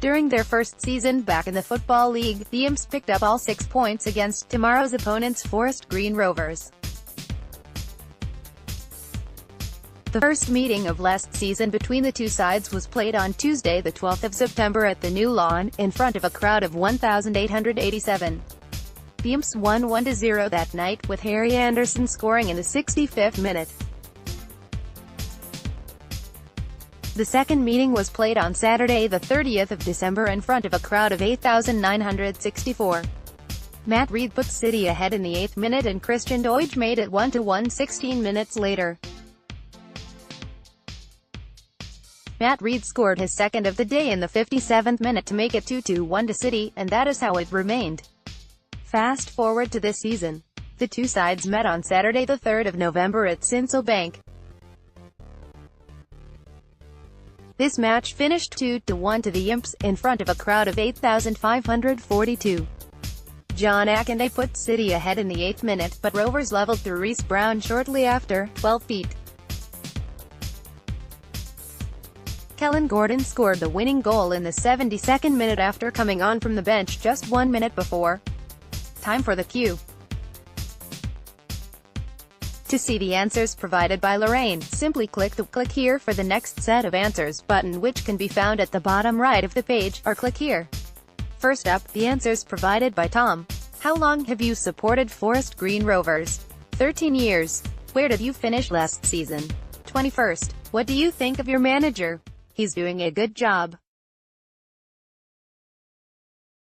During their first season back in the Football League, the Imps picked up all 6 points against tomorrow's opponents Forest Green Rovers. The first meeting of last season between the two sides was played on Tuesday the 12th of September at the new lawn, in front of a crowd of 1,887. The Imps won 1-0 that night, with Harry Anderson scoring in the 65th minute. The second meeting was played on Saturday the 30th of December in front of a crowd of 8,964. Matt Rhead put City ahead in the 8th minute and Christian Doige made it 1-1 16 minutes later. Matt Rhead scored his second of the day in the 57th minute to make it 2-1 to City, and that is how it remained. Fast forward to this season. The two sides met on Saturday the 3rd of November at Sinsel Bank. This match finished 2-1 to the Imps, in front of a crowd of 8,542. John Akande put City ahead in the 8th minute, but Rovers leveled through Reese Brown shortly after, 12 feet. Kellen Gordon scored the winning goal in the 72nd minute after coming on from the bench just 1 minute before. Time for the cue. To see the answers provided by Lorraine, simply click the "Click here for the next set of answers" button, which can be found at the bottom right of the page, or click here. First up, the answers provided by Tom. How long have you supported Forest Green Rovers? 13 years. Where did you finish last season? 21st. What do you think of your manager? He's doing a good job.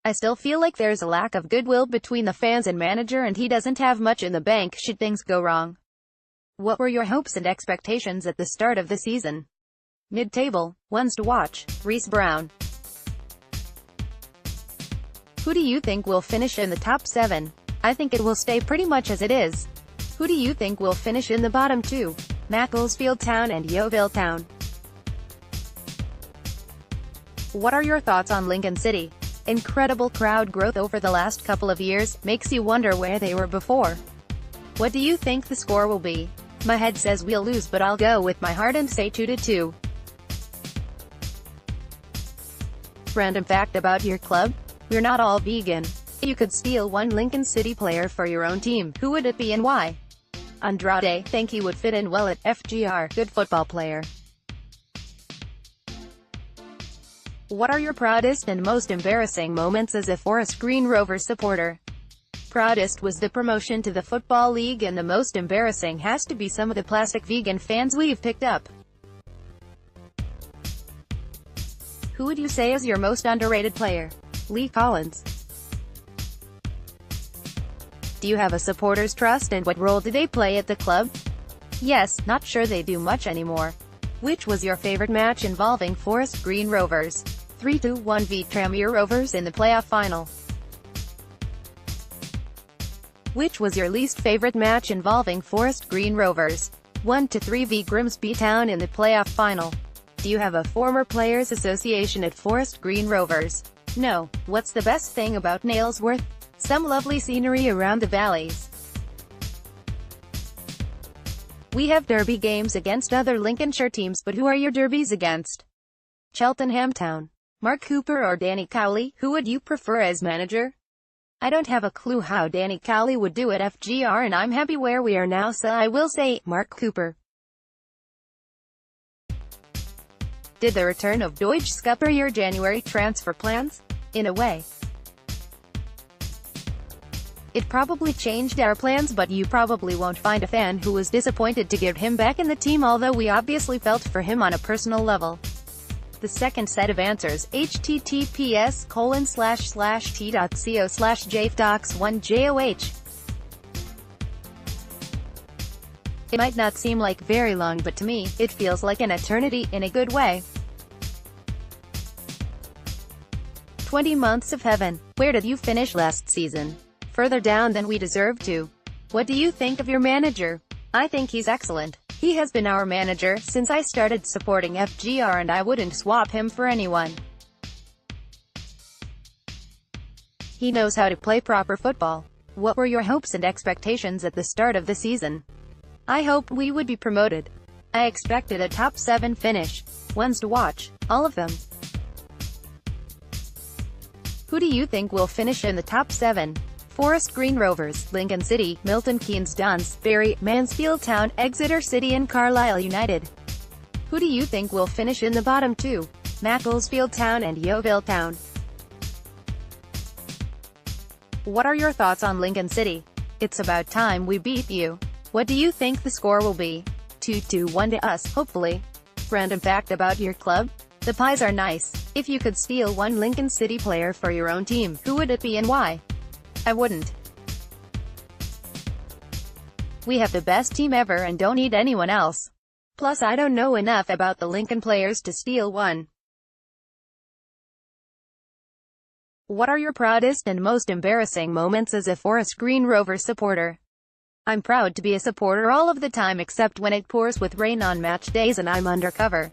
I still feel like there's a lack of goodwill between the fans and manager, and he doesn't have much in the bank should things go wrong. What were your hopes and expectations at the start of the season? Mid-table. Ones to watch. Reese Brown. Who do you think will finish in the top 7? I think it will stay pretty much as it is. Who do you think will finish in the bottom 2? Macclesfield Town and Yeovil Town. What are your thoughts on Lincoln City? Incredible crowd growth over the last couple of years, makes you wonder where they were before. What do you think the score will be? My head says we'll lose, but I'll go with my heart and say 2-2. Random fact about your club? We're not all vegan. You could steal one Lincoln City player for your own team. Who would it be and why? Andrade, think he would fit in well at FGR, good football player. What are your proudest and most embarrassing moments as a Forest Green Rovers supporter? Proudest was the promotion to the Football League, and the most embarrassing has to be some of the plastic vegan fans we've picked up. Who would you say is your most underrated player? Lee Collins. Do you have a supporter's trust, and what role do they play at the club? Yes, not sure they do much anymore. Which was your favorite match involving Forest Green Rovers? 3-1 v Tranmere Rovers in the playoff final. Which was your least favorite match involving Forest Green Rovers? 1-3 v Grimsby Town in the playoff final. Do you have a former players association at Forest Green Rovers? No. What's the best thing about Nailsworth? Some lovely scenery around the valleys. We have derby games against other Lincolnshire teams, but who are your derbies against? Cheltenham Town. Mark Cooper or Danny Cowley, who would you prefer as manager? I don't have a clue how Danny Cowley would do at FGR, and I'm happy where we are now, so I will say, Mark Cooper. Did the return of Doige scupper your January transfer plans? In a way. It probably changed our plans, but you probably won't find a fan who was disappointed to get him back in the team, although we obviously felt for him on a personal level. The second set of answers, https://t.co/jfdocs1joh. It might not seem like very long, but to me, it feels like an eternity, in a good way. 20 months of heaven. Where did you finish last season? Further down than we deserve to. What do you think of your manager? I think he's excellent. He has been our manager since I started supporting FGR, and I wouldn't swap him for anyone. He knows how to play proper football. What were your hopes and expectations at the start of the season? I hoped we would be promoted. I expected a top 7 finish. Ones to watch. All of them. Who do you think will finish in the top 7? Forest Green Rovers, Lincoln City, Milton Keynes Dons, Barry, Mansfield Town, Exeter City and Carlisle United. Who do you think will finish in the bottom 2? Macclesfield Town and Yeovil Town. What are your thoughts on Lincoln City? It's about time we beat you. What do you think the score will be? 2-1 to us, hopefully. Random fact about your club? The pies are nice. If you could steal one Lincoln City player for your own team, who would it be and why? I wouldn't. We have the best team ever and don't need anyone else. Plus I don't know enough about the Lincoln players to steal one. What are your proudest and most embarrassing moments as a Forest Green Rovers supporter? I'm proud to be a supporter all of the time except when it pours with rain on match days and I'm undercover.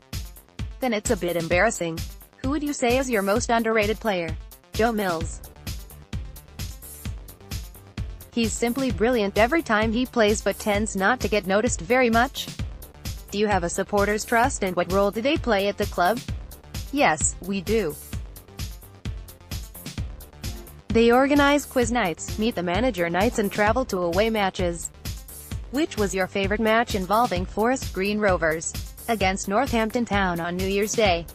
Then it's a bit embarrassing. Who would you say is your most underrated player? Joe Mills. He's simply brilliant every time he plays but tends not to get noticed very much. Do you have a supporter's trust and what role do they play at the club? Yes, we do. They organize quiz nights, meet the manager nights and travel to away matches. Which was your favorite match involving Forest Green Rovers? Against Northampton Town on New Year's Day.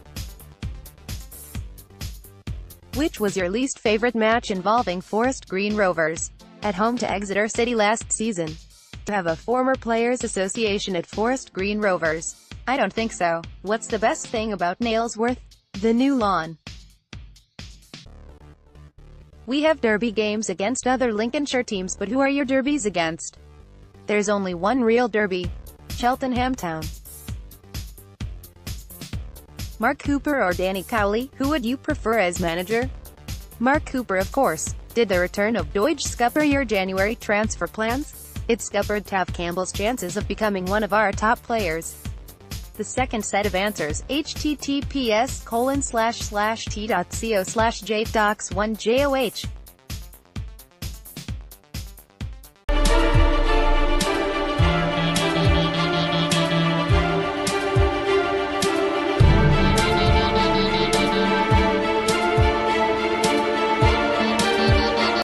Which was your least favorite match involving Forest Green Rovers? At home to Exeter City last season. To have a former players association at Forest Green Rovers? I don't think so. What's the best thing about Nailsworth? The new lawn. We have derby games against other Lincolnshire teams, but who are your derbies against? There's only one real derby. Cheltenham Town. Mark Cooper or Danny Cowley, who would you prefer as manager? Mark Cooper, of course. Did the return of Doige scupper your January transfer plans? It scuppered Tav Campbell's chances of becoming one of our top players. The second set of answers, https://t.co/jdocs1joh